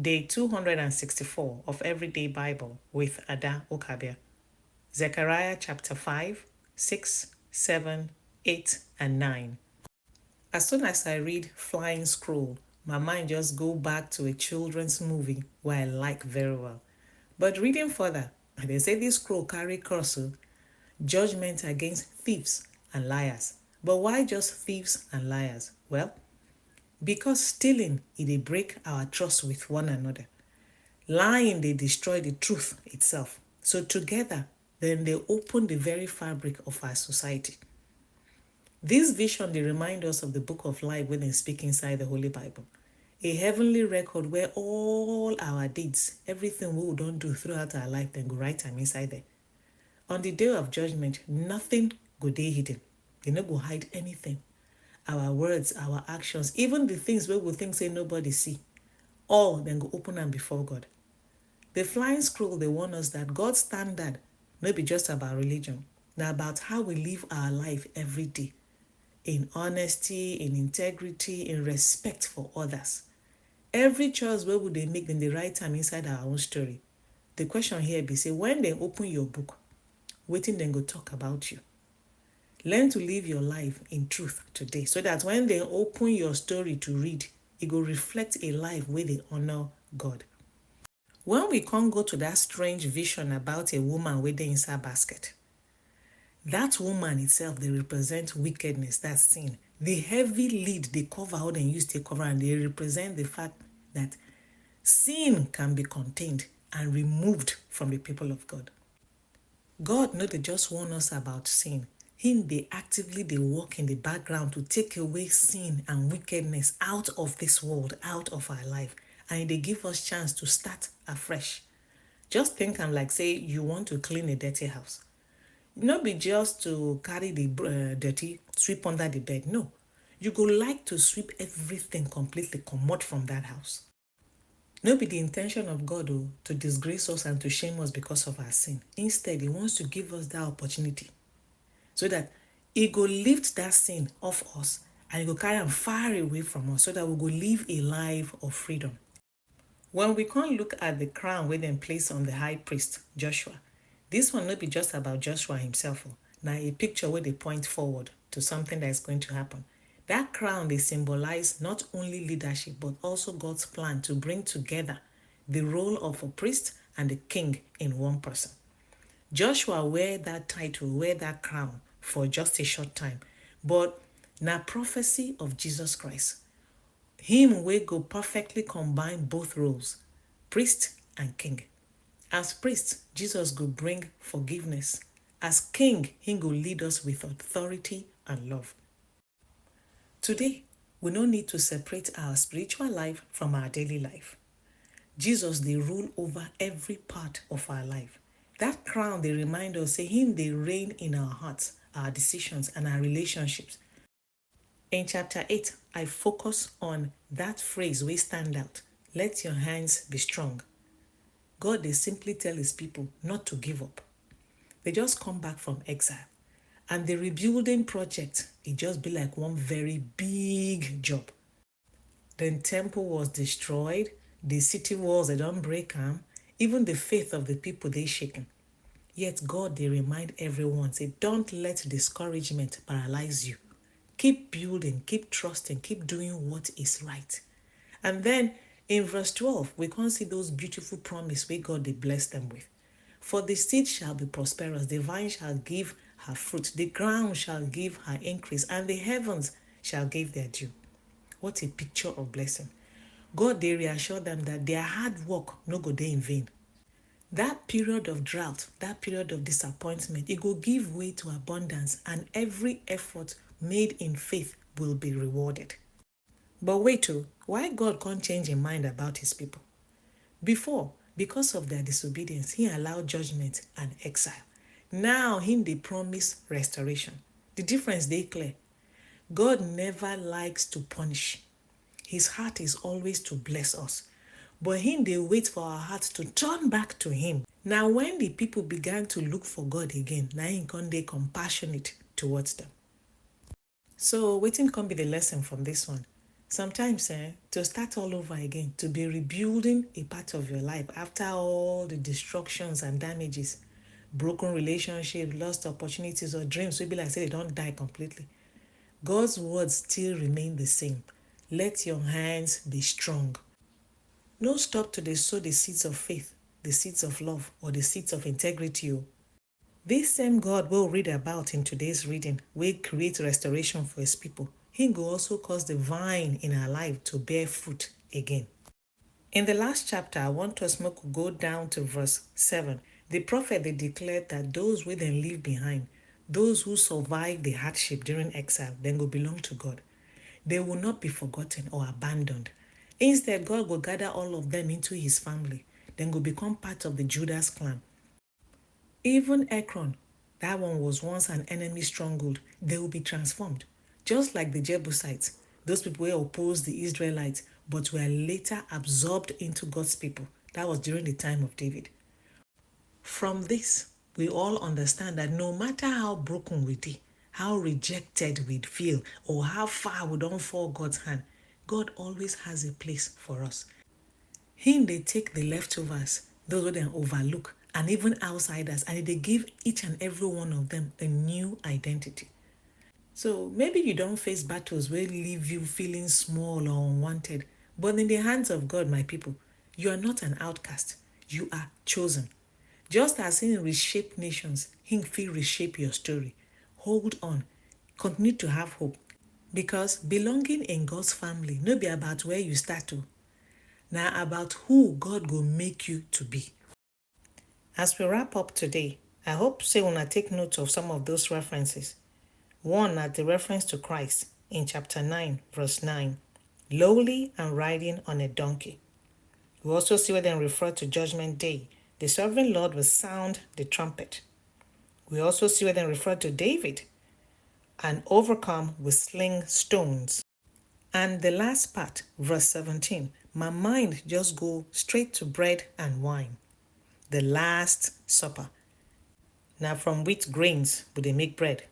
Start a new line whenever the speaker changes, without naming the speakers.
Day 264 of Everyday Bible with Ada Ukabia. Zechariah chapter 5, 6, 7, 8, and 9. As soon as I read Flying Scroll, my mind just go back to a children's movie where I like very well. But reading further, they say this scroll carry cross judgment against thieves and liars. But why just thieves and liars? Well, because stealing, they break our trust with one another. Lying, they destroy the truth itself. So together, then they open the very fabric of our society. This vision, they remind us of the book of life when they speak inside the Holy Bible. A heavenly record where all our deeds, everything we don't do throughout our life, then go write them inside there. On the day of judgment, nothing go dey hidden. They no go hide anything. Our words, our actions, even the things where we think say nobody see, all then go open them before God. The flying scroll, they warn us that God's standard no be just about religion, now about how we live our life every day, in honesty, in integrity, in respect for others. Every choice where would they make in the right time inside our own story. The question here be say, when they open your book, waiting then go talk about you. Learn to live your life in truth today so that when they open your story to read, it will reflect a life where they honor God. When we can't go to that strange vision about a woman with the inside basket, that woman itself, they represent wickedness, that's sin. The heavy lid they cover how they use to cover, and they represent the fact that sin can be contained and removed from the people of God. God not they just warn us about sin. Him they actively they work in the background to take away sin and wickedness out of this world, out of our life, and they give us chance to start afresh. Just think I'm like say you want to clean a dirty house. Not be just to carry the dirty, sweep under the bed. No, you go like to sweep everything completely, come out from that house. No be the intention of God to disgrace us and to shame us because of our sin. Instead, he wants to give us that opportunity so that he go lift that sin off us and he go carry them far away from us so that we go live a life of freedom. When we can't look at the crown where them place on the high priest, Joshua, this one not be just about Joshua himself. Now a picture where they point forward to something that is going to happen. That crown, they symbolize not only leadership, but also God's plan to bring together the role of a priest and a king in one person. Joshua wear that title, wear that crown for just a short time, but now prophecy of Jesus Christ. Him will go perfectly combine both roles, priest and king. As priest, Jesus will bring forgiveness. As king, he will lead us with authority and love. Today, we no need to separate our spiritual life from our daily life. Jesus, they rule over every part of our life. That crown, they remind us, say him, they reign in our hearts, our decisions, and our relationships. In chapter 8, I focus on that phrase we stand out. Let your hands be strong. God, they simply tell his people not to give up. They just come back from exile. And the rebuilding project, it just be like one very big job. The temple was destroyed. The city walls, they don't break them. Even the faith of the people, they shaken. Yet God, they remind everyone, say, don't let discouragement paralyze you. Keep building, keep trusting, keep doing what is right. And then in verse 12, we can see those beautiful promises where God, they bless them with. For the seed shall be prosperous, the vine shall give her fruit, the ground shall give her increase, and the heavens shall give their due. What a picture of blessing. God, they reassure them that their hard work no go dey in vain. That period of drought, that period of disappointment, it will give way to abundance, and every effort made in faith will be rewarded. But wait, why God can't change his mind about his people? Before, because of their disobedience, he allowed judgment and exile. Now, him they promise restoration. The difference they clear. God never likes to punish. His heart is always to bless us. But him they wait for our hearts to turn back to him. Now, when the people began to look for God again, now he can be compassionate towards them. So, waiting can be the lesson from this one. Sometimes, to start all over again, to be rebuilding a part of your life after all the destructions and damages, broken relationships, lost opportunities or dreams, maybe like say they don't die completely. God's words still remain the same. Let your hands be strong. No stop to sow the seeds of faith, the seeds of love, or the seeds of integrity. This same God we'll read about in today's reading will create restoration for his people. He will also cause the vine in our life to bear fruit again. In the last chapter, I want us to go down to verse 7. The prophet they declared that those who then leave behind, those who survive the hardship during exile, then will belong to God. They will not be forgotten or abandoned. Instead, God will gather all of them into his family, then will become part of the Judah's clan. Even Ekron, that one was once an enemy stronghold, they will be transformed. Just like the Jebusites, those people who opposed the Israelites, but were later absorbed into God's people. That was during the time of David. From this, we all understand that no matter how broken we be, how rejected we feel, or how far we don't fall God's hand, God always has a place for us. Him they take the leftovers, those who they overlook, and even outsiders, and they give each and every one of them a new identity. So maybe you don't face battles where leave you feeling small or unwanted, but in the hands of God, my people, you are not an outcast. You are chosen. Just as He reshaped nations, He will reshape your story. Hold on. Continue to have hope. Because belonging in God's family no be about where you start to. Now about who God will make you to be. As we wrap up today, I hope say una take note of some of those references. One at the reference to Christ in chapter 9, verse 9, lowly and riding on a donkey. We also see where they refer to Judgment Day. The sovereign Lord will sound the trumpet. We also see where they refer to David and overcome with sling stones. And the last part, verse 17, my mind just go straight to bread and wine. The Last Supper. Now from wheat grains would they make bread.